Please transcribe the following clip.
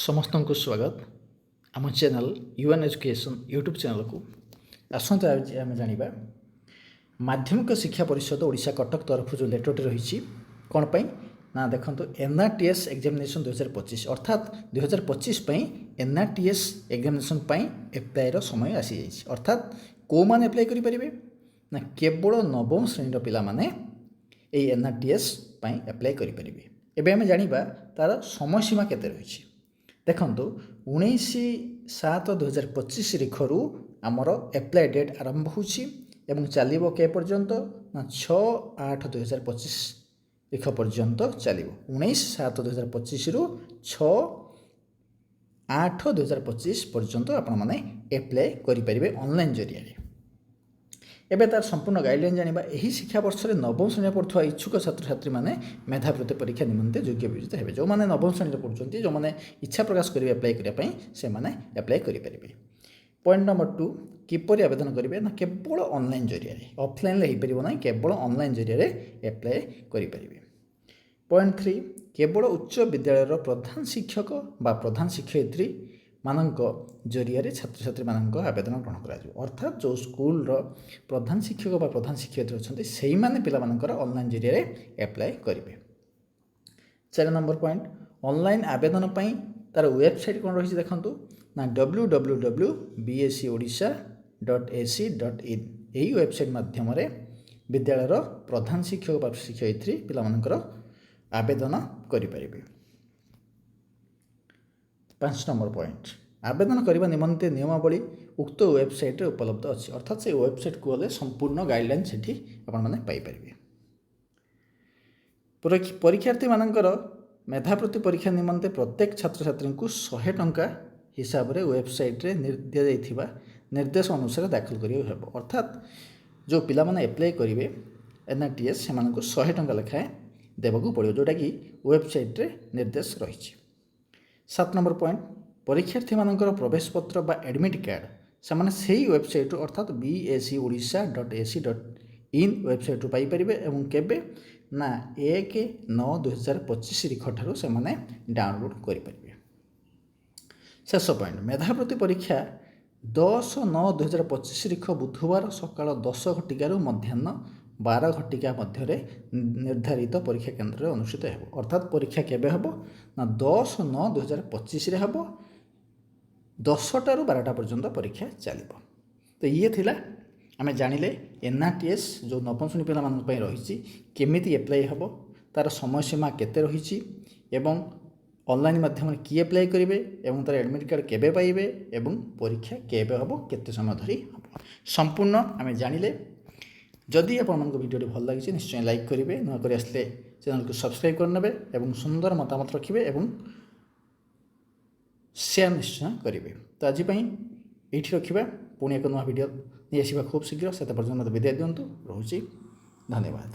ସମସ୍ତଙ୍କୁ ସ୍ୱାଗତ ଆମ ଚ୍ୟାନେଲ୍ ୟୁଏନ୍ ଏଜୁକେସନ୍ ୟୁଟ୍ୟୁବ୍ ଚ୍ୟାନେଲ୍କୁ ଆସନ୍ତା ଆମେ ଜାଣିବା ମାଧ୍ୟମିକ ଶିକ୍ଷା ପରିଷଦ ଓଡ଼ିଶା କଟକ ତରଫରୁ ଯେଉଁ ଲେଟରଟି ରହିଛି କ'ଣ ପାଇଁ ନା ଦେଖନ୍ତୁ NRTS ଏକ୍ଜାମିନେସନ୍ 2025 ଅର୍ଥାତ୍ 2025 ପାଇଁ NRTS ଏକ୍ଜାମିନେସନ୍ ପାଇଁ ଆପ୍ଲାଏର ସମୟ ଆସିଯାଇଛି। ଅର୍ଥାତ୍ କେଉଁମାନେ ଆପ୍ଲାଏ କରିପାରିବେ ନା କେବଳ ନବମ ଶ୍ରେଣୀର ପିଲାମାନେ ଏହି NRTS ପାଇଁ ଆପ୍ଲାଏ କରିପାରିବେ। ଏବେ ଆମେ ଜାଣିବା ତା'ର ସମୟସୀମା କେତେ ରହିଛି। ଦେଖନ୍ତୁ 19/7/2025 ତାରିଖରୁ ଆମର ଆପ୍ଲାଏ ଡେଟ୍ ଆରମ୍ଭ ହେଉଛି ଏବଂ ଚାଲିବ କେ ପର୍ଯ୍ୟନ୍ତ ନା 6/8/2025 ତାରିଖ ପର୍ଯ୍ୟନ୍ତ ଚାଲିବ। 19/7/2025ରୁ 6/8/2025 ପର୍ଯ୍ୟନ୍ତ ଆପଣମାନେ ଆପ୍ଲାଏ କରିପାରିବେ ଅନଲାଇନ୍ ଜରିଆରେ। ଏବେ ତାର ସମ୍ପୂର୍ଣ୍ଣ ଗାଇଡ଼ଲାଇନ୍ ଜାଣିବା। ଏହି ଶିକ୍ଷାବର୍ଷରେ ନବମ ଶ୍ରେଣୀରେ ପଢ଼ୁଥିବା ଇଚ୍ଛୁକ ଛାତ୍ରଛାତ୍ରୀମାନେ ମେଧାବୃତ୍ତି ପରୀକ୍ଷା ନିମନ୍ତେ ଯୋଗ୍ୟ ବିବେଚିତ ହେବେ। ଯେଉଁମାନେ ନବମ ଶ୍ରେଣୀରେ ପଢ଼ୁଛନ୍ତି, ଯେଉଁମାନେ ଇଚ୍ଛା ପ୍ରକାଶ କରିବେ ଆପ୍ଲାଏ କରିବା ପାଇଁ, ସେମାନେ ଆପ୍ଲାଏ କରିପାରିବେ। ପଏଣ୍ଟ ନମ୍ବର 2, କିପରି ଆବେଦନ କରିବେ ନା କେବଳ ଅନଲାଇନ୍ ଜରିଆରେ, ଅଫଲାଇନ୍ରେ ହୋଇପାରିବ ନାହିଁ, କେବଳ ଅନଲାଇନ୍ ଜରିଆରେ ଆପ୍ଲାଏ କରିପାରିବେ। ପଏଣ୍ଟ 3, କେବଳ ଉଚ୍ଚ ବିଦ୍ୟାଳୟର ପ୍ରଧାନ ଶିକ୍ଷକ ବା ପ୍ରଧାନ ଶିକ୍ଷୟିତ୍ରୀ ମାନଙ୍କ ଜରିଆରେ ଛାତ୍ରଛାତ୍ରୀମାନଙ୍କ ଆବେଦନ ଗ୍ରହଣ କରାଯିବ। ଅର୍ଥାତ୍ ଯେଉଁ ସ୍କୁଲର ପ୍ରଧାନ ଶିକ୍ଷକ ବା ପ୍ରଧାନ ଶିକ୍ଷୟିତ୍ରୀ ଅଛନ୍ତି ସେଇମାନେ ପିଲାମାନଙ୍କର ଅନଲାଇନ୍ ଜରିଆରେ ଆପ୍ଲାଏ କରିବେ। 4 ନମ୍ବର ପଏଣ୍ଟ, ଅନଲାଇନ୍ ଆବେଦନ ପାଇଁ ତା'ର ୱେବସାଇଟ୍ କ'ଣ ରହିଛି ଦେଖନ୍ତୁ ନା www.bscodisha.ac.in। ଏହି ୱେବସାଇଟ୍ ମାଧ୍ୟମରେ ବିଦ୍ୟାଳୟର ପ୍ରଧାନ ଶିକ୍ଷକ ବା ଶିକ୍ଷୟିତ୍ରୀ ପିଲାମାନଙ୍କର ଆବେଦନ କରିପାରିବେ। 5 ନମ୍ବର ପଏଣ୍ଟ, ଆବେଦନ କରିବା ନିମନ୍ତେ ନିୟମାବଳୀ ଉକ୍ତ ୱେବସାଇଟ୍ରେ ଉପଲବ୍ଧ ଅଛି। ଅର୍ଥାତ୍ ସେ ୱେବସାଇଟ୍କୁ ଗଲେ ସମ୍ପୂର୍ଣ୍ଣ ଗାଇଡ଼ଲାଇନ୍ ସେଠି ଆପଣମାନେ ପାଇପାରିବେ। ପରୀକ୍ଷାର୍ଥୀମାନଙ୍କର ମେଧାବୃତ୍ତି ପରୀକ୍ଷା ନିମନ୍ତେ ପ୍ରତ୍ୟେକ ଛାତ୍ରଛାତ୍ରୀଙ୍କୁ 100 ଟଙ୍କା ହିସାବରେ ୱେବସାଇଟ୍ରେ ଦିଆଯାଇଥିବା ନିର୍ଦ୍ଦେଶ ଅନୁସାରେ ଦାଖଲ କରିବାକୁ ହେବ। ଅର୍ଥାତ୍ ଯେଉଁ ପିଲାମାନେ ଆପ୍ଲାଏ କରିବେ NRTS ସେମାନଙ୍କୁ 100 ଟଙ୍କା ଲେଖାଏଁ ଦେବାକୁ ପଡ଼ିବ, ଯେଉଁଟାକି ୱେବସାଇଟ୍ରେ ନିର୍ଦ୍ଦେଶ ରହିଛି। 7 ନମ୍ବର ପଏଣ୍ଟ, ପରୀକ୍ଷାର୍ଥୀମାନଙ୍କର ପ୍ରବେଶପତ୍ର ବା ଆଡ଼ମିଟ୍ କାର୍ଡ଼ ସେମାନେ ସେହି ୱେବସାଇଟ୍ରୁ ଅର୍ଥାତ୍ bscodisha.ac.in ୱେବସାଇଟ୍ରୁ ପାଇପାରିବେ ଏବଂ କେବେ ନା 1/9/2025 ତାରିଖଠାରୁ ସେମାନେ ଡାଉନଲୋଡ଼୍ କରିପାରିବେ। ଶେଷ ପଏଣ୍ଟ, ମେଧାବୃତ୍ତି ପରୀକ୍ଷା 10/9/2025 ତାରିଖ ବୁଧବାର ସକାଳ 10 ଘଟିକାରୁ ମଧ୍ୟାହ୍ନ 12 ଘଟିକା ମଧ୍ୟରେ ନିର୍ଦ୍ଧାରିତ ପରୀକ୍ଷା କେନ୍ଦ୍ରରେ ଅନୁଷ୍ଠିତ ହେବ। ଅର୍ଥାତ୍ ପରୀକ୍ଷା କେବେ ହେବ ନା 10/9/2025ରେ ହେବ, 10ଟାରୁ 12ଟା ପର୍ଯ୍ୟନ୍ତ ପରୀକ୍ଷା ଚାଲିବ। ତ ଇଏ ଥିଲା ଆମେ ଜାଣିଲେ NRTS ଯେଉଁ ନବମ ଶ୍ରେଣୀ ପିଲାମାନଙ୍କ ପାଇଁ ରହିଛି କେମିତି ଆପ୍ଲାଏ ହେବ, ତା'ର ସମୟସୀମା କେତେ ରହିଛି ଏବଂ ଅନଲାଇନ୍ ମାଧ୍ୟମରେ କିଏ ଆପ୍ଲାଏ କରିବେ ଏବଂ ତା'ର ଆଡ଼ମିଟ୍ କାର୍ଡ଼ କେବେ ପାଇବେ ଏବଂ ପରୀକ୍ଷା କେବେ ହେବ, କେତେ ସମୟ ଧରି ହେବ, ସମ୍ପୂର୍ଣ୍ଣ ଆମେ ଜାଣିଲେ। ଯଦି ଆପଣମାନଙ୍କ ଭିଡ଼ିଓଟି ଭଲ ଲାଗିଛି ନିଶ୍ଚୟ ଲାଇକ୍ କରିବେ, ନୂଆ କରି ଆସିଲେ ଚ୍ୟାନେଲକୁ ସବସ୍କ୍ରାଇବ୍ କରିନେବେ ଏବଂ ସୁନ୍ଦର ମତାମତ ରଖିବେ ଏବଂ ସେୟାର ନିଶ୍ଚୟ କରିବେ। ତ ଆଜି ପାଇଁ ଏଇଠି ରଖିବା, ପୁଣି ଏକ ନୂଆ ଭିଡ଼ିଓ ନେଇ ଆସିବା ଖୁବ୍ ଶୀଘ୍ର। ସେତେ ପର୍ଯ୍ୟନ୍ତ ମୋତେ ବିଦାୟ ଦିଅନ୍ତୁ। ରହୁଛି, ଧନ୍ୟବାଦ।